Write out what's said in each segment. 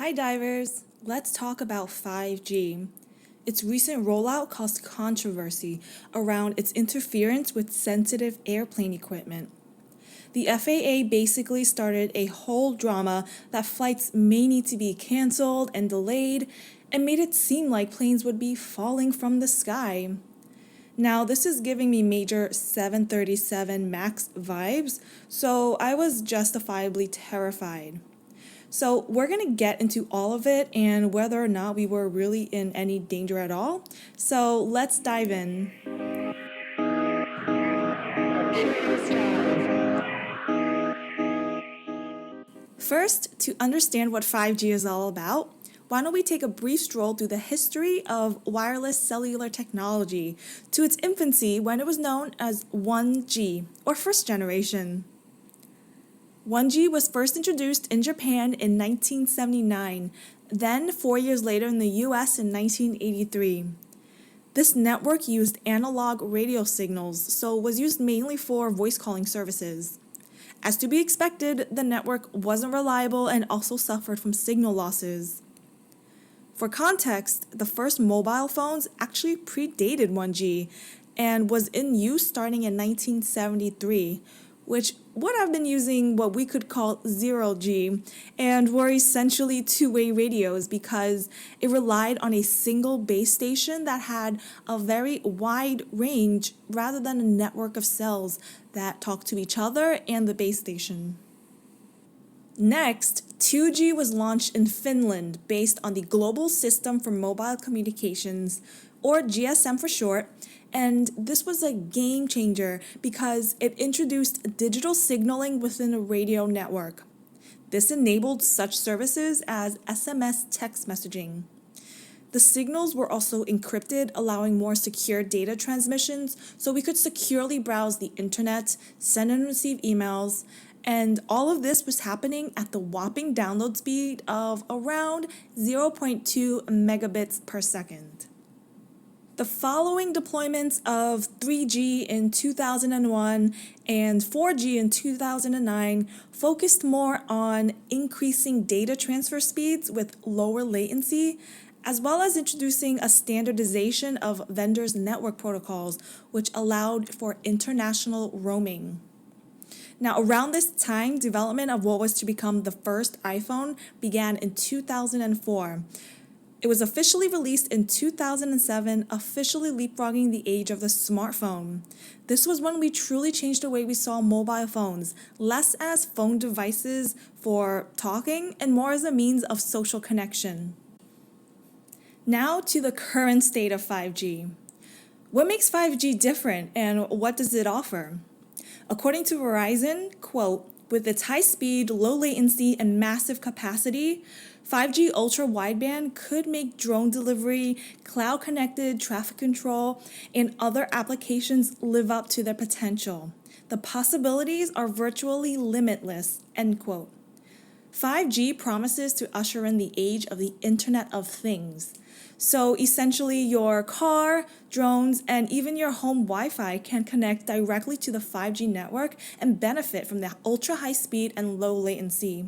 Hi divers! Let's talk about 5G. Its recent rollout caused controversy around its interference with sensitive airplane equipment. The FAA basically started a whole drama that flights may need to be canceled and delayed, and made it seem like planes would be falling from the sky. Now, this is giving me major 737 MAX vibes, so I was justifiably terrified. So, we're going to get into all of it and whether or not we were really in any danger at all. So, let's dive in. First, to understand what 5G is all about, why don't we take a brief stroll through the history of wireless cellular technology to its infancy when it was known as 1G, or first generation. 1G was first introduced in Japan in 1979, then 4 years later in the US in 1983. This network used analog radio signals, so was used mainly for voice calling services. As to be expected, the network wasn't reliable and also suffered from signal losses. For context, the first mobile phones actually predated 1G and was in use starting in 1973, which would have been using what we could call 0G and were essentially two-way radios because it relied on a single base station that had a very wide range rather than a network of cells that talked to each other and the base station. Next, 2G was launched in Finland based on the Global System for Mobile Communications, or GSM for short, and this was a game changer because it introduced digital signaling within a radio network. This enabled such services as SMS text messaging. The signals were also encrypted, allowing more secure data transmissions so we could securely browse the internet, send and receive emails, and all of this was happening at the whopping download speed of around 0.2 megabits per second. The following deployments of 3G in 2001 and 4G in 2009 focused more on increasing data transfer speeds with lower latency, as well as introducing a standardization of vendors' network protocols, which allowed for international roaming. Now, around this time, development of what was to become the first iPhone began in 2004. It was officially released in 2007, officially leapfrogging the age of the smartphone. This was when we truly changed the way we saw mobile phones, less as phone devices for talking and more as a means of social connection. Now to the current state of 5G. What makes 5G different and what does it offer? According to Verizon, quote, with its high speed, low latency, and massive capacity, 5G ultra wideband could make drone delivery, cloud connected traffic control, and other applications live up to their potential. The possibilities are virtually limitless, end quote. 5G promises to usher in the age of the Internet of Things. So essentially, your car, drones, and even your home Wi-Fi can connect directly to the 5G network and benefit from the ultra high speed and low latency.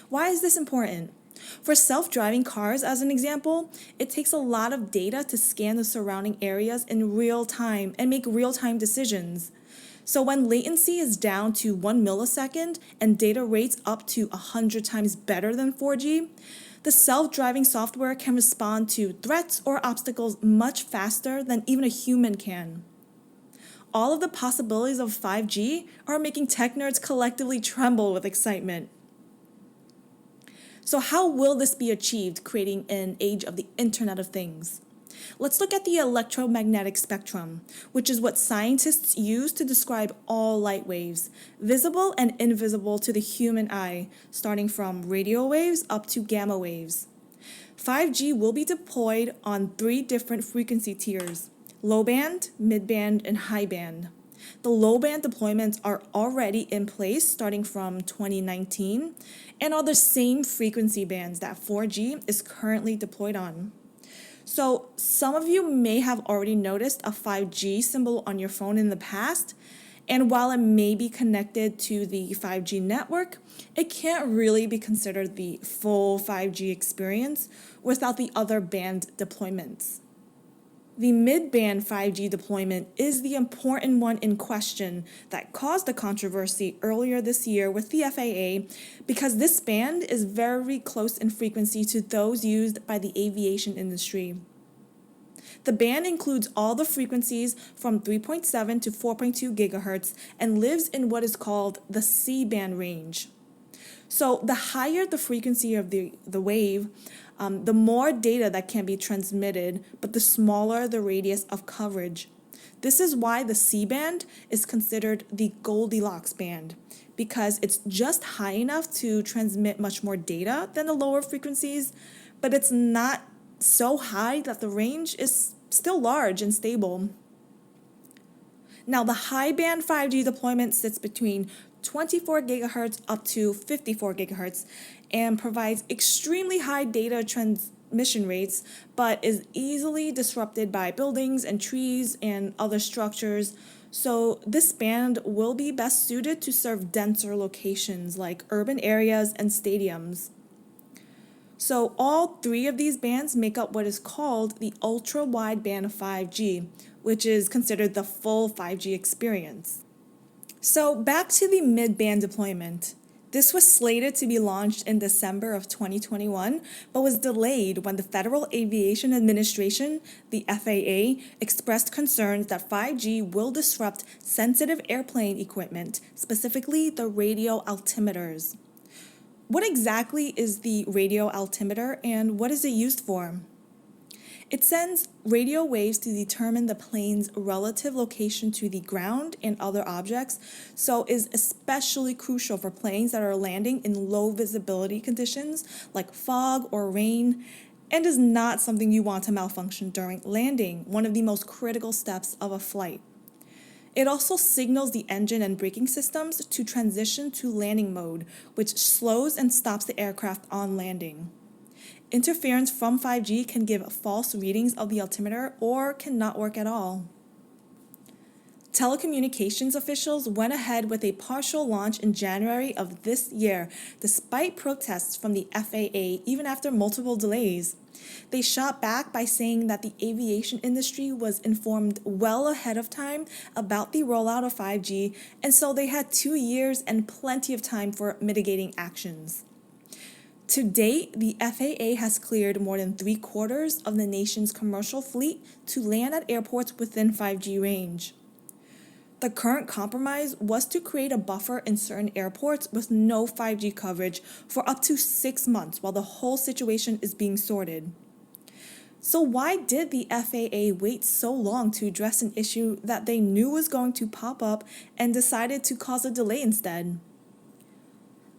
Why is this important? For self-driving cars, as an example, it takes a lot of data to scan the surrounding areas in real time and make real-time decisions. So when latency is down to 1 millisecond and data rates up to 100 times better than 4G, the self-driving software can respond to threats or obstacles much faster than even a human can. All of the possibilities of 5G are making tech nerds collectively tremble with excitement. So how will this be achieved, creating an age of the Internet of Things? Let's look at the electromagnetic spectrum, which is what scientists use to describe all light waves, visible and invisible to the human eye, starting from radio waves up to gamma waves. 5G will be deployed on 3 different frequency tiers: low band, mid band, and high band. The low band deployments are already in place starting from 2019 and are the same frequency bands that 4G is currently deployed on. So some of you may have already noticed a 5G symbol on your phone in the past, And while it may be connected to the 5G network, it can't really be considered the full 5G experience without the other band deployments. The mid-band 5G deployment is the important one in question that caused the controversy earlier this year with the FAA because this band is very close in frequency to those used by the aviation industry. The band includes all the frequencies from 3.7 to 4.2 gigahertz and lives in what is called the C-band range. So the higher the frequency of the wave, the more data that can be transmitted, but the smaller the radius of coverage. This is why the C-band is considered the Goldilocks band, because it's just high enough to transmit much more data than the lower frequencies, but it's not so high that the range is still large and stable. Now, the high band 5G deployment sits between 24 gigahertz up to 54 gigahertz and provides extremely high data transmission rates, but is easily disrupted by buildings and trees and other structures. So this band will be best suited to serve denser locations like urban areas and stadiums. So all three of these bands make up what is called the ultra-wideband 5G, which is considered the full 5G experience. So back to the mid-band deployment. This was slated to be launched in December of 2021, but was delayed when the Federal Aviation Administration, the FAA, expressed concerns that 5G will disrupt sensitive airplane equipment, specifically the radio altimeters. What exactly is the radio altimeter and what is it used for? It sends radio waves to determine the plane's relative location to the ground and other objects, so is especially crucial for planes that are landing in low visibility conditions like fog or rain, and is not something you want to malfunction during landing, one of the most critical steps of a flight. It also signals the engine and braking systems to transition to landing mode, which slows and stops the aircraft on landing. Interference from 5G can give false readings of the altimeter or cannot work at all. Telecommunications officials went ahead with a partial launch in January of this year, despite protests from the FAA even after multiple delays. They shot back by saying that the aviation industry was informed well ahead of time about the rollout of 5G, and so they had 2 years and plenty of time for mitigating actions. To date, the FAA has cleared more than 3/4 of the nation's commercial fleet to land at airports within 5G range. The current compromise was to create a buffer in certain airports with no 5G coverage for up to 6 months while the whole situation is being sorted. So why did the FAA wait so long to address an issue that they knew was going to pop up and decided to cause a delay instead?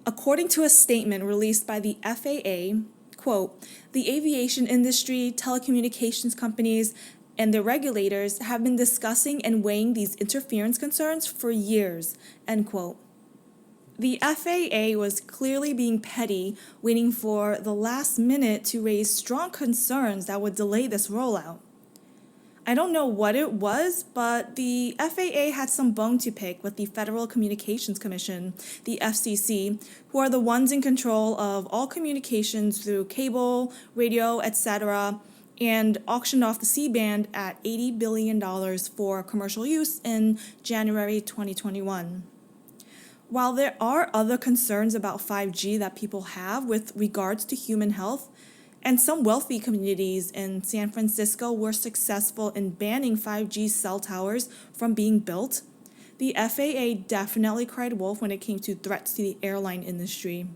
According to a statement released by the FAA, quote, "The aviation industry, telecommunications companies, and the regulators have been discussing and weighing these interference concerns for years," end quote. The FAA was clearly being petty, waiting for the last minute to raise strong concerns that would delay this rollout. I don't know what it was, but the FAA had some bone to pick with the Federal Communications Commission, the FCC, who are the ones in control of all communications through cable, radio, etc., and auctioned off the C-band at $80 billion for commercial use in January 2021. While there are other concerns about 5G that people have with regards to human health, and some wealthy communities in San Francisco were successful in banning 5G cell towers from being built, the FAA definitely cried wolf when it came to threats to the airline industry.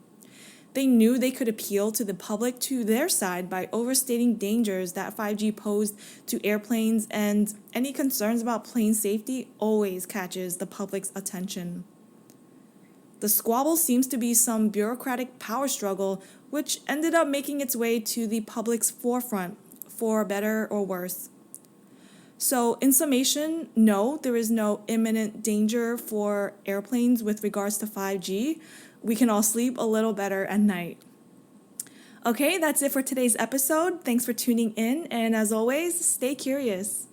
They knew they could appeal to the public to their side by overstating dangers that 5G posed to airplanes, and any concerns about plane safety always catches the public's attention. The squabble seems to be some bureaucratic power struggle, which ended up making its way to the public's forefront, for better or worse. So, in summation, no, there is no imminent danger for airplanes with regards to 5G. We can all sleep a little better at night. Okay, that's it for today's episode. Thanks for tuning in, and as always, stay curious.